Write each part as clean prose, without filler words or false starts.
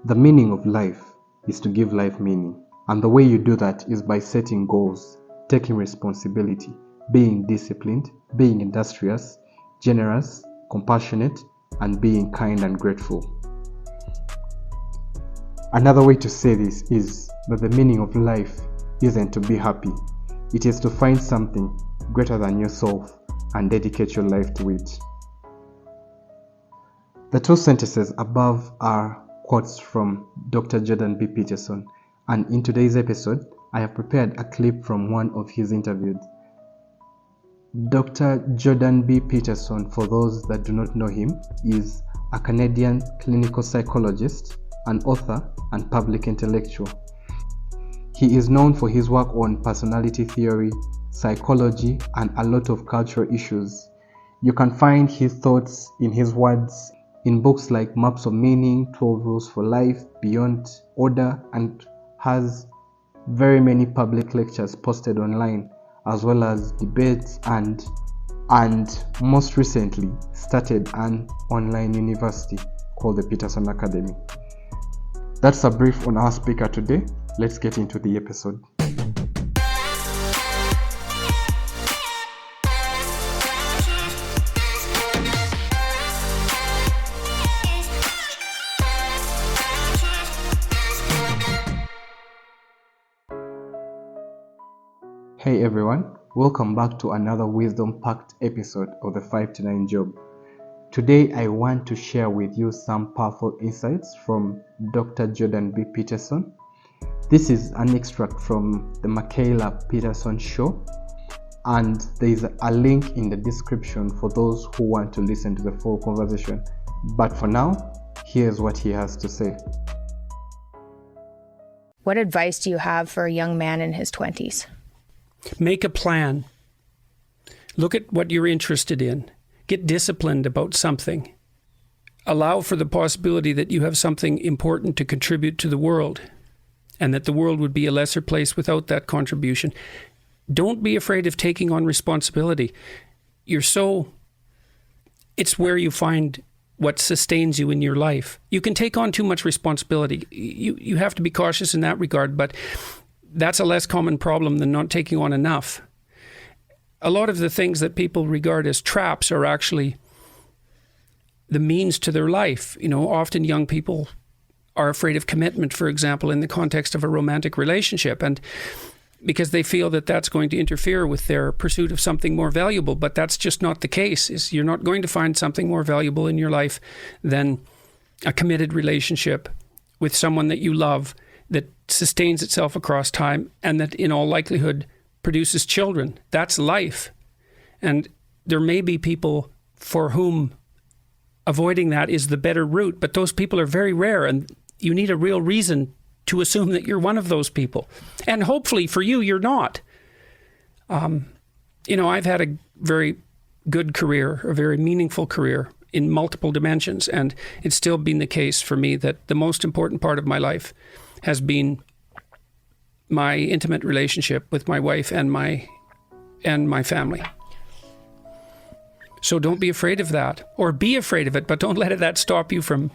The meaning of life is to give life meaning. And the way you do that is by setting goals, taking responsibility, being disciplined, being industrious, generous, compassionate, and being kind and grateful. Another way to say this is that the meaning of life isn't to be happy. It is to find something greater than yourself and dedicate your life to it. The two sentences above are quotes from Dr. Jordan B. Peterson, and in today's episode, I have prepared a clip from one of his interviews. Dr. Jordan B. Peterson, for those that do not know him, is a Canadian clinical psychologist, an author, and public intellectual. He is known for his work on personality theory, psychology, and a lot of cultural issues. You can find his thoughts in his words in books like Maps of Meaning, 12 Rules for Life, Beyond Order, and has very many public lectures posted online, as well as debates and most recently started an online university called the Peterson Academy. That's a brief on our speaker today. Let's get into the episode. Hey everyone, welcome back to another wisdom-packed episode of the 5 to 9 Job. Today I want to share with you some powerful insights from Dr. Jordan B. Peterson. This is an extract from the Mikhaila Peterson Show, and there is a link in the description for those who want to listen to the full conversation. But for now, here's what he has to say. What advice do you have for a young man in his 20s? Make a plan. Look at what you're interested in. Get disciplined about something. Allow for the possibility that you have something important to contribute to the world, and that the world would be a lesser place without that contribution. Don't be afraid of taking on responsibility. It's where you find what sustains you in your life. You can take on too much responsibility. You have to be cautious in that regard, but that's a less common problem than not taking on enough. A lot of the things that people regard as traps are actually the means to their life. Often young people are afraid of commitment, for example, in the context of a romantic relationship, and because they feel that that's going to interfere with their pursuit of something more valuable. But that's just not the case. You're not going to find something more valuable in your life than a committed relationship with someone that you love, that sustains itself across time, and that in all likelihood produces children. That's life. And there may be people for whom avoiding that is the better route, but those people are very rare, and you need a real reason to assume that you're one of those people. And hopefully for you, you're not. I've had a very good career, a very meaningful career in multiple dimensions, and it's still been the case for me that the most important part of my life has been my intimate relationship with my wife and my family. So don't be afraid of that, or be afraid of it, but don't let that stop you from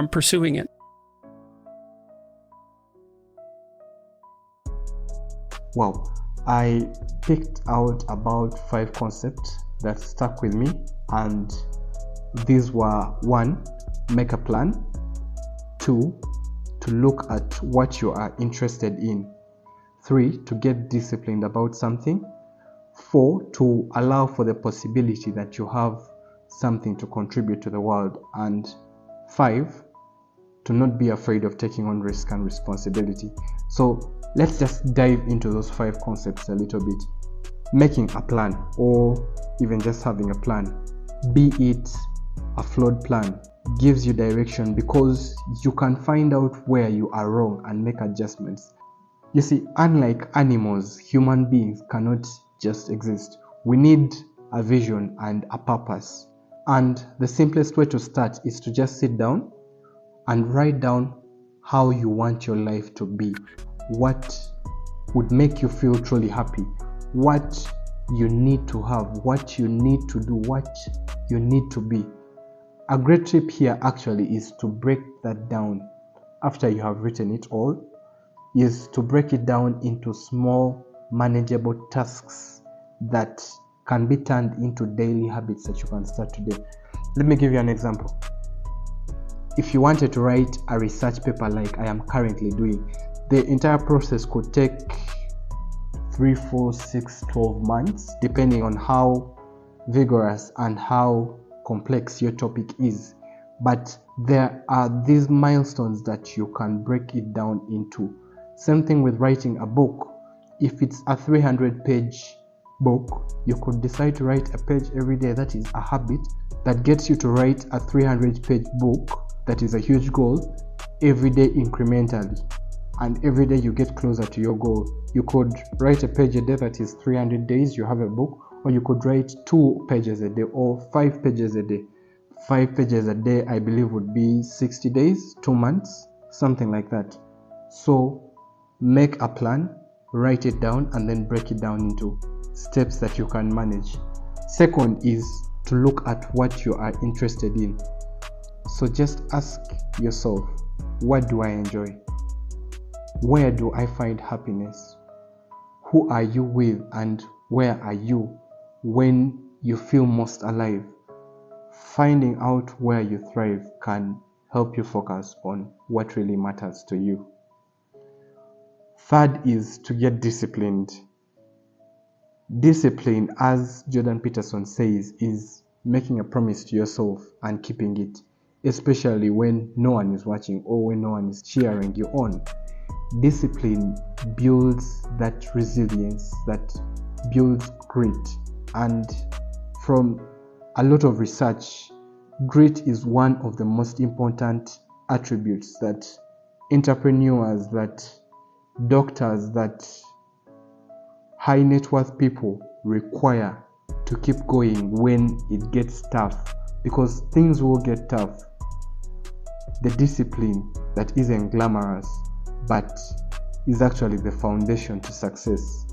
pursuing it. Wow, I picked out about 5 concepts that stuck with me, and these were: 1, make a plan; 2, to look at what you are interested in; 3, to get disciplined about something; 4, to allow for the possibility that you have something to contribute to the world; and 5, to not be afraid of taking on risk and responsibility. So let's just dive into those 5 concepts a little bit. Making a plan, or even just having a plan, be it a flawed plan, gives you direction, because you can find out where you are wrong and make adjustments. You see, unlike animals, human beings cannot just exist. We need a vision and a purpose. And the simplest way to start is to just sit down and write down how you want your life to be, what would make you feel truly happy, what you need to have, what you need to do, what you need to be. A great tip here actually is to break that down after you have written it all is to break it down into small, manageable tasks that can be turned into daily habits that you can start today. Let me give you an example. If you wanted to write a research paper like I am currently doing, the entire process could take 3, 4, 6, 12 months, depending on how vigorous and how complex your topic is. But there are these milestones that you can break it down into. Same thing with writing a book. If it's a 300-page book, you could decide to write a page every day. That is a habit that gets you to write a 300-page book. That is a huge goal, every day incrementally. And every day you get closer to your goal. You could write a page a day, that is 300 days, you have a book. Or you could write 2 pages a day or 5 pages a day. 5 pages a day, I believe, would be 60 days, 2 months, something like that. So make a plan, write it down, and then break it down into steps that you can manage. Second is to look at what you are interested in. So just ask yourself, what do I enjoy? Where do I find happiness? Who are you with, and where are you when you feel most alive? Finding out where you thrive can help you focus on what really matters to you. Third is to get disciplined. Discipline, as Jordan Peterson says, is making a promise to yourself and keeping it, especially when no one is watching or when no one is cheering you on. Discipline builds that resilience, that builds grit. And from a lot of research, grit is one of the most important attributes that entrepreneurs, that doctors, that high net worth people require to keep going when it gets tough, because things will get tough. The discipline that isn't glamorous but is actually the foundation to success.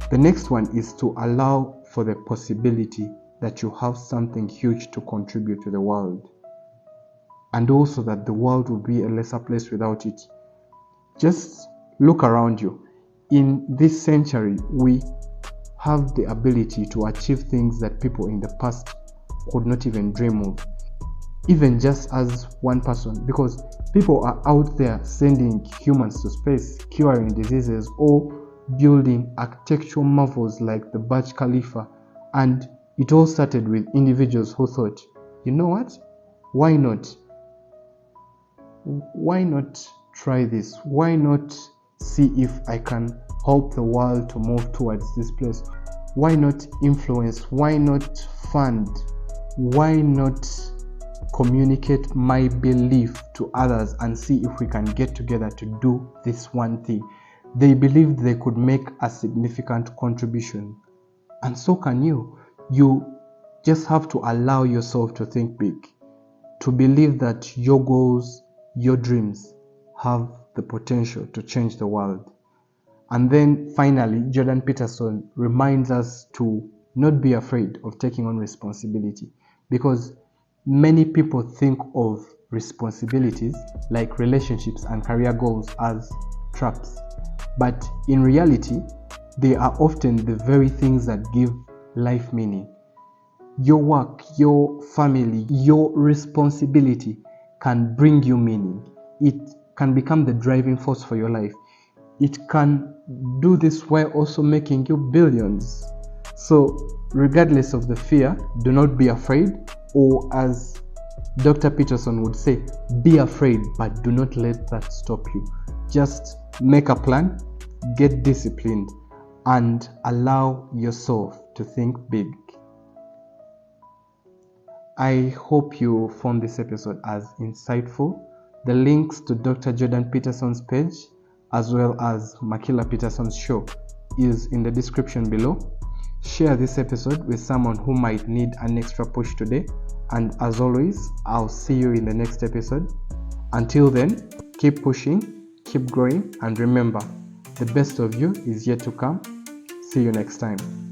The next one is to allow for the possibility that you have something huge to contribute to the world, and also that the world will be a lesser place without it. Just look around you. In this century, we have the ability to achieve things that people in the past could not even dream of, even just as one person, because people are out there sending humans to space, curing diseases, or building architectural marvels like the Burj Khalifa. And it all started with individuals who thought, you know what? Why not? Why not try this? Why not see if I can help the world to move towards this place? Why not influence? Why not fund? Why not communicate my belief to others and see if we can get together to do this one thing? They believed they could make a significant contribution, and so can you. You just have to allow yourself to think big, to believe that your goals, your dreams have the potential to change the world. And then finally, Jordan Peterson reminds us to not be afraid of taking on responsibility, because many people think of responsibilities like relationships and career goals as traps. But in reality, they are often the very things that give life meaning. Your work, your family, your responsibility can bring you meaning. It can become the driving force for your life. It can do this while also making you billions. So regardless of the fear, do not be afraid, or as Dr. Peterson would say, be afraid, but do not let that stop you. Just make a plan, get disciplined, and allow yourself to think big. I hope you found this episode as insightful. The links to Dr. Jordan Peterson's page as well as Mikhaila Peterson Show is in the description below. Share this episode with someone who might need an extra push today. And as always, I'll see you in the next episode. Until then, keep pushing, keep growing, and remember, the best of you is yet to come. See you next time.